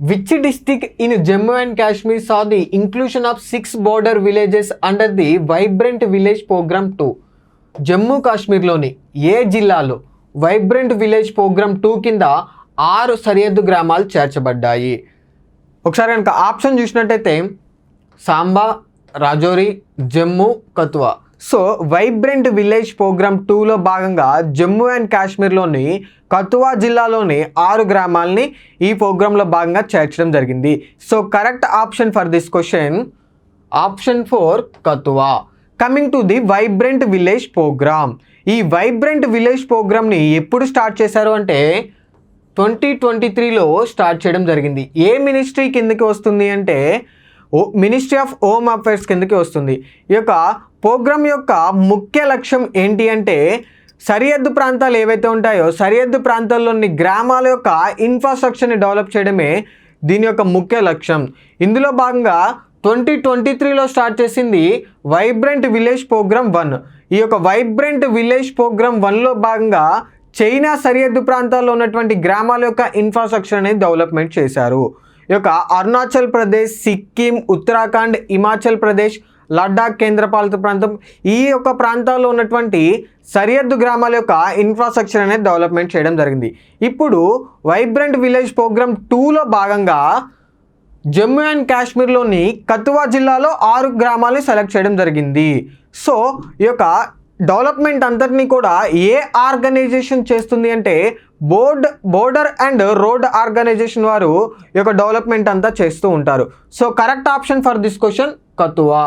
Which district in Jammu and Kashmir saw the inclusion of 6 border villages under the Vibrant Village Program 2? Jammu కాశ్మీర్లోని ఏ జిల్లాలో vibrant village programme 2 కింద 6 సరిహద్దు గ్రామాలు చేర్చబడ్డాయి? ఒకసారి కనుక ఆప్షన్ చూసినట్టయితే Samba, Rajouri, Jammu, Kathua. So vibrant village program 2లో భాగంగా జమ్మూ అండ్ కాశ్మీర్లోని కథువా జిల్లాలోని 6 గ్రామాలని ఈ ప్రోగ్రాంలో భాగంగా చేర్చడం జరిగింది. So correct option for this question option 4 Kathua. Coming to the vibrant village program. ఈ వైబ్రెంట్ విలేజ్ ప్రోగ్రామ్ని ఎప్పుడు స్టార్ట్ చేశారు అంటే 2023లో స్టార్ట్ చేయడం జరిగింది. ఏ మినిస్ట్రీ కిందకి వస్తుంది అంటే మినిస్ట్రీ ఆఫ్ హోమ్ అఫైర్స్ కిందకి వస్తుంది. ఈ యొక్క ప్రోగ్రామ్ యొక్క ముఖ్య లక్ష్యం ఏంటి అంటే సరిహద్దు ప్రాంతాలు ఏవైతే ఉంటాయో సరిహద్దు ప్రాంతాల్లోని గ్రామాల యొక్క ఇన్ఫ్రాస్ట్రక్చర్ని డెవలప్ చేయడమే దీని యొక్క ముఖ్య లక్ష్యం. ఇందులో భాగంగా 2023లో స్టార్ట్ చేసింది వైబ్రెంట్ విలేజ్ ప్రోగ్రామ్ 1. ఈ యొక్క వైబ్రెంట్ విలేజ్ ప్రోగ్రామ్ 1లో భాగంగా చైనా సరిహద్దు ప్రాంతాల్లో ఉన్నటువంటి గ్రామాల యొక్క ఇన్ఫ్రాస్ట్రక్చర్ అనేది డెవలప్మెంట్ చేశారు. ఈ యొక్క అరుణాచల్ ప్రదేశ్, సిక్కిం, ఉత్తరాఖండ్, హిమాచల్ ప్రదేశ్, లడ్డాఖ్ కేంద్రపాలిత ప్రాంతం ఈ యొక్క ప్రాంతాల్లో ఉన్నటువంటి సరిహద్దు గ్రామాల యొక్క ఇన్ఫ్రాస్ట్రక్చర్ అనేది డెవలప్మెంట్ చేయడం జరిగింది. ఇప్పుడు వైబ్రెంట్ విలేజ్ ప్రోగ్రామ్ 2లో భాగంగా జమ్మూ అండ్ కాశ్మీర్లోని కథువా జిల్లాలో 6 గ్రామాలని సెలెక్ట్ చేయడం జరిగింది. సో ఈ యొక్క డెవలప్మెంట్ అంతటినీ కూడా ఏ ఆర్గనైజేషన్ చేస్తుంది అంటే బోర్డర్ అండ్ రోడ్ ఆర్గనైజేషన్ వారు ఈ యొక్క డెవలప్మెంట్ అంతా చేస్తూ ఉంటారు. So correct option for this question Kathua.